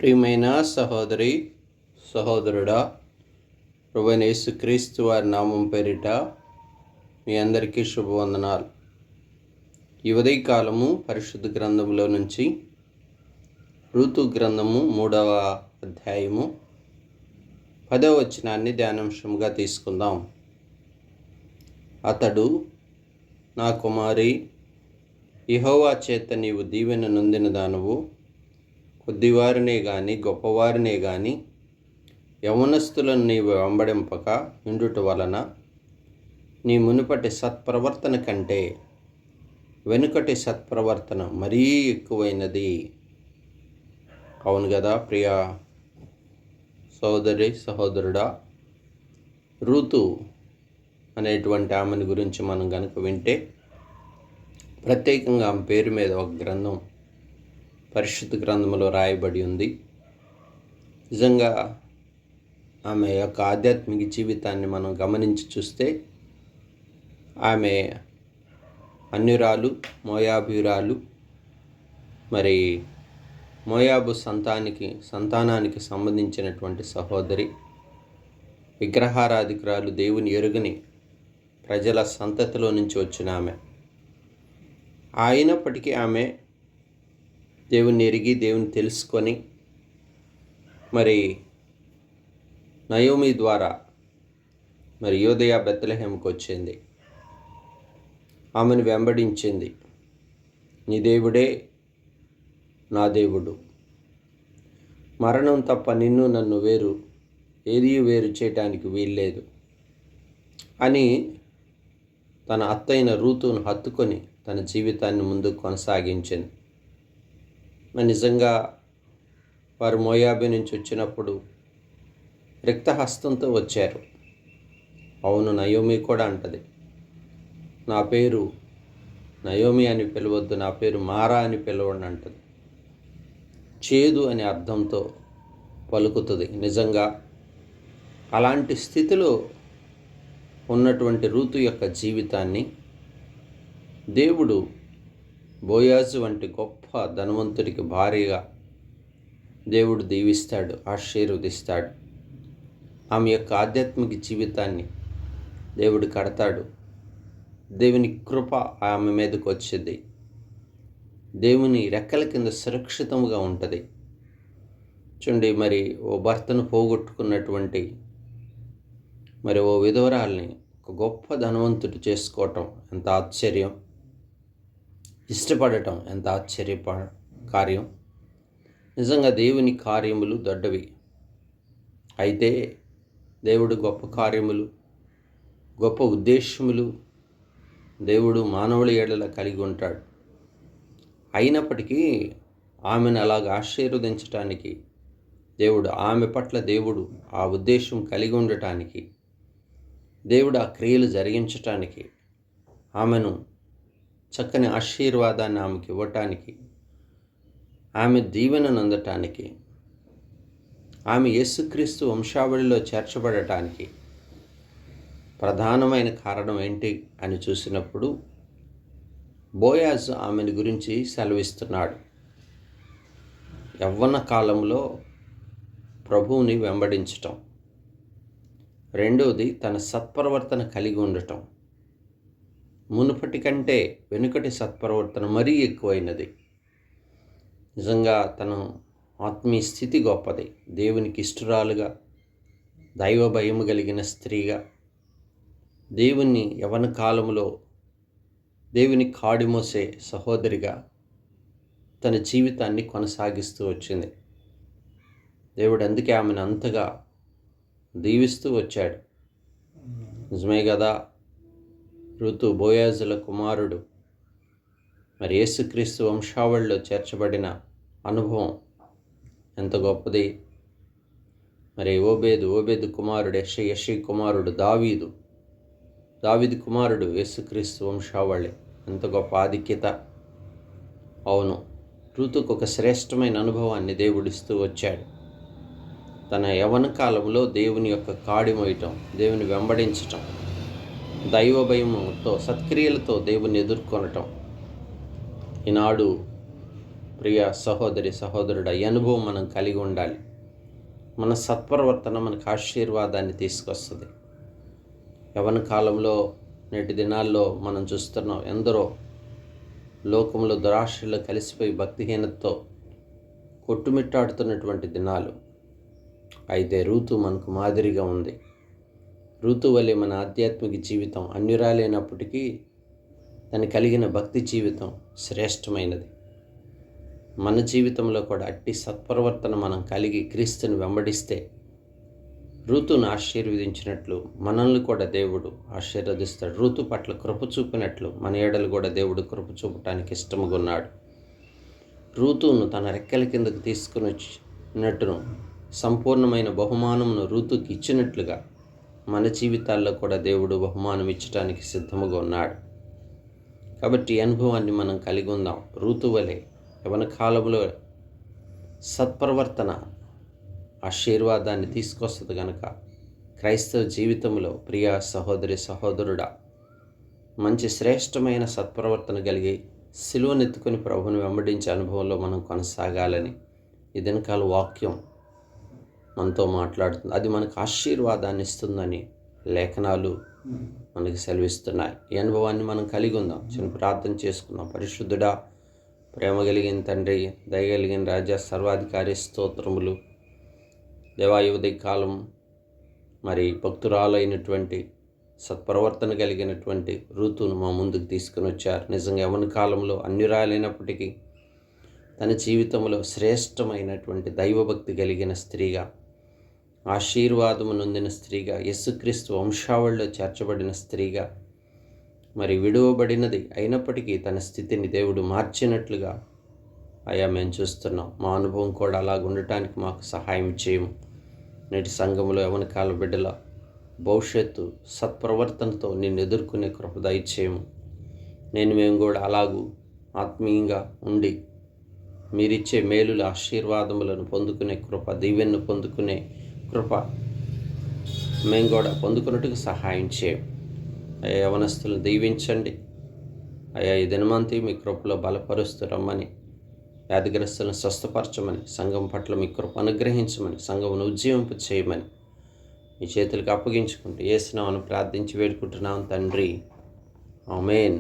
ప్రియమైన సహోదరి సహోదరుడా, ప్రభువైన యేసుక్రీస్తు వారి నామం పేరిట మీ అందరికీ శుభవందనాలు. ఈ ఉదయకాలము పరిశుద్ధ గ్రంథంలో నుంచి ఋతు గ్రంథము 3వ అధ్యాయము 10వ వచనాన్ని ధ్యానాంశంగా తీసుకుందాం. అతడు, నా కుమారి, యెహోవా చేత నీవు దీవెన నొందిన దానవు, కొద్దివారినే గాని గొప్పవారినే గాని యవనస్తులను నీవు వెంబడింపక ఉండుట వలన నీ మునుపటి సత్ప్రవర్తన కంటే వెనుకటి సత్ప్రవర్తన మరీ ఎక్కువైనది. అవును కదా ప్రియ సోదరి సహోదరుడా, ఋతు అనేటువంటి ఆమెను గురించి మనం కనుక వింటే, ప్రత్యేకంగా ఆమె పేరు మీద ఒక గ్రంథం పరిశుద్ధ గ్రంథంలో రాయబడి ఉంది. నిజంగా ఆమె యొక్క ఆధ్యాత్మిక జీవితాన్ని మనం గమనించి చూస్తే, ఆమె అన్యురాలు, మోయాబీయురాలు. మరి మోయాబు సంతానానికి సంబంధించినటువంటి సహోదరి, విగ్రహారాధికురాలు, దేవుని ఎరుగని ప్రజల సంతతిలో నుంచి వచ్చిన ఆమె. అయినప్పటికీ ఆమె దేవుని ఎరిగి దేవుని తెలుసుకొని మరి నయోమి ద్వారా మరి యోదయ బెత్లెహేముకు వచ్చింది. ఆమెను వెంబడించింది. నీ దేవుడే నా దేవుడు, మరణం తప్ప నిన్ను నన్ను ఏదీ వేరు చేయటానికి వీల్లేదు అని తన అత్తైన రూతును హత్తుకొని తన జీవితాన్ని ముందుకు కొనసాగించింది. నిజంగా వారు మోయాబు నుంచి వచ్చినప్పుడు రిక్తహస్తంతో వచ్చారు. అవును, నయోమి కూడా అంటది, నా పేరు నయోమి అని పిలవద్దు, నా పేరు మారా అని పిలవండి అంటది. చేదు అనే అర్థంతో పలుకుతుంది. నిజంగా అలాంటి స్థితిలో ఉన్నటువంటి రూతు యొక్క జీవితాన్ని దేవుడు బోయాజు వంటి గొప్ప ధనవంతుడికి భారీగా దేవుడు దీవిస్తాడు, ఆశీర్వదిస్తాడు. ఆమె యొక్క ఆధ్యాత్మిక జీవితాన్ని దేవుడు కడతాడు. దేవుని కృప ఆమె మీదకు వచ్చేది. దేవుని రెక్కల కింద సురక్షితంగా ఉంటుంది. చూడండి, మరి ఓ భర్తను పోగొట్టుకున్నటువంటి మరి ఓ విధవరాల్ని ఒక గొప్ప ధనవంతుడు చేసుకోవటం ఎంత ఆశ్చర్యం, ఇష్టపడటం ఎంత కార్యం. నిజంగా దేవుని కార్యములు దొడ్డవి. అయితే దేవుడు గొప్ప కార్యములు, గొప్ప ఉద్దేశములు దేవుడు మానవుల ఎడల కలిగి ఉంటాడు. అయినప్పటికీ ఆమెను అలాగ ఆశీర్వదించటానికి ఆమె పట్ల దేవుడు ఆ ఉద్దేశం కలిగి ఉండటానికి, దేవుడు ఆ క్రియలు జరిగించటానికి, ఆమెను చక్కని ఆశీర్వాదాన్ని ఆమెకి ఇవ్వటానికి, ఆమె దీవెనను అందటానికి, ఆమె యేసుక్రీస్తు వంశావళిలో చేర్చబడటానికి ప్రధానమైన కారణం ఏంటి అని చూసినప్పుడు, బోయాజు ఆమెను గురించి సెలవిస్తున్నాడు. యవ్వన కాలంలో ప్రభువుని వెంబడించటం, రెండవది తన సత్ప్రవర్తన కలిగి ఉండటం, మునుపటి కంటే వెనుకటి సత్ప్రవర్తన మరీ ఎక్కువైనది. నిజంగా తన ఆత్మీయ స్థితి గొప్పది. దేవునికి ఇష్టరాలుగా, దైవ భయము కలిగిన స్త్రీగా, దేవుని యవన కాలంలో దేవుని కాడిమోసే సహోదరిగా తన జీవితాన్ని కొనసాగిస్తూ వచ్చింది. దేవుడు అందుకే ఆమెను అంతగా దీవిస్తూ వచ్చాడు. నిజమే కదా, ఋతు బోయాజుల కుమారుడు, మరి యేసుక్రీస్తు వంశావళిలో చేర్చబడిన అనుభవం ఎంత గొప్పది. మరి ఓబేదు కుమారుడు యెషయి కుమారుడు దావీదు కుమారుడు యేసుక్రీస్తు వంశావళి. ఎంత గొప్ప ఆధిక్యత. అవును, ఋతుకు ఒక శ్రేష్టమైన అనుభవాన్ని దేవుడిస్తూ వచ్చాడు. తన యవన కాలంలో దేవుని యొక్క కాడి మోయటం, దేవుని వెంబడించటం, దైవ భయముతో సత్క్రియలతో దేవుని ఎదుర్కొనటం. ఈనాడు ప్రియ సహోదరి సహోదరుడు ఈ అనుభవం మనం కలిగి ఉండాలి. మన సత్ప్రవర్తన మనకు ఆశీర్వాదాన్ని తీసుకొస్తుంది. యవ్వన కాలంలో నేటి దినాల్లో మనం చూస్తున్నాం, ఎందరో లోకంలో దురాశల్లో కలిసిపోయి భక్తిహీనతతో కొట్టుమిట్టాడుతున్నటువంటి దినాలు. అయితే రూతు మనకు మాదిరిగా ఉంది. రూతు వలె మన ఆధ్యాత్మిక జీవితం అన్యురాలైనప్పటికీ తను కలిగిన భక్తి జీవితం శ్రేష్టమైనది. మన జీవితంలో కూడా అట్టి సత్ప్రవర్తన మనం కలిగి క్రీస్తుని వెంబడిస్తే రూతును ఆశీర్వదించినట్లు మనల్ని కూడా దేవుడు ఆశీర్వదిస్తాడు. రూతు పట్ల కృప చూపినట్లు మన ఏడలు కూడా దేవుడు కృప చూపటానికి ఇష్టముగా ఉన్నాడు. రూతును తన రెక్కల కిందకు తీసుకుని వచ్చినట్టును సంపూర్ణమైన బహుమానమును రూతుకి ఇచ్చినట్లుగా మన జీవితాల్లో కూడా దేవుడు బహుమానం ఇచ్చడానికి సిద్ధముగా ఉన్నాడు. కాబట్టి ఈ అనుభవాన్ని మనం కలిగి ఉందాం. రూతు వలె యవ్వన కాలంలో సత్ప్రవర్తన ఆశీర్వాదాన్ని తీసుకొస్తుంది కనుక క్రైస్తవ జీవితంలో ప్రియ సహోదరి సహోదరుడా, మంచి శ్రేష్టమైన సత్ప్రవర్తన కలిగి సిలువనెత్తుకొని ప్రభువుని వెంబడించే అనుభవంలో మనం కొనసాగాలని ఈ దినకాల వాక్యం మనతో మాట్లాడుతుంది. అది మనకు ఆశీర్వాదాన్ని ఇస్తుందని లేఖనాలు మనకి సెలవిస్తున్నాయి. ఈ అనుభవాన్ని మనం కలిగి ఉందాం. చిన్న ప్రార్థన చేసుకుందాం. పరిశుద్ధుడా, ప్రేమ కలిగిన తండ్రి, దయగలిగిన రాజా, సర్వాధికారి, స్తోత్రములు. దేవా, ఈ ఉదయ కాలం మరి భక్తురాలైనటువంటి సత్ప్రవర్తన కలిగినటువంటి రూతును మా ముందుకు తీసుకుని వచ్చారు. నిజంగా యవ్వన కాలంలో అన్యురాలైనప్పటికీ తన జీవితంలో శ్రేష్టమైనటువంటి దైవభక్తి కలిగిన స్త్రీగా, ఆశీర్వాదము నొందిన స్త్రీగా, యేసుక్రీస్తు వంశావళిలో చేర్చబడిన స్త్రీగా, మరి విడువబడినది అయినప్పటికీ తన స్థితిని దేవుడు మార్చినట్లుగా అయా మేము చూస్తున్నాం. మా అనుభవం కూడా అలాగ ఉండటానికి మాకు సహాయం చేయము. నేటి సంఘంలో యవ్వన కాల బిడ్డల భవిష్యత్తు సత్ప్రవర్తనతో నిన్ను ఎదుర్కొనే కృప దయచేయము. మేము కూడా అలాగూ ఆత్మీయంగా ఉండి మీరిచ్చే మేలుల ఆశీర్వాదములను పొందుకునే కృప, దీవెనను పొందుకునే కృప మేము కూడా పొందుకున్నట్టుకు సహాయం చేయం. అయ్యా, యవనస్తులను దీవించండి. అయ్యా, ఈ దినమంతి మీ కృపలో బలపరుస్తూ రమ్మని, వ్యాధిగ్రస్తులను స్వస్థపరచమని, సంఘం పట్ల మీ కృప అనుగ్రహించమని, సంఘమును ఉజ్జీవింప చేయమని మీ చేతులకు అప్పగించుకుంటూ యేసు నామమున ప్రార్థించి వేడుకుంటున్నాం తండ్రి. ఆమేన్.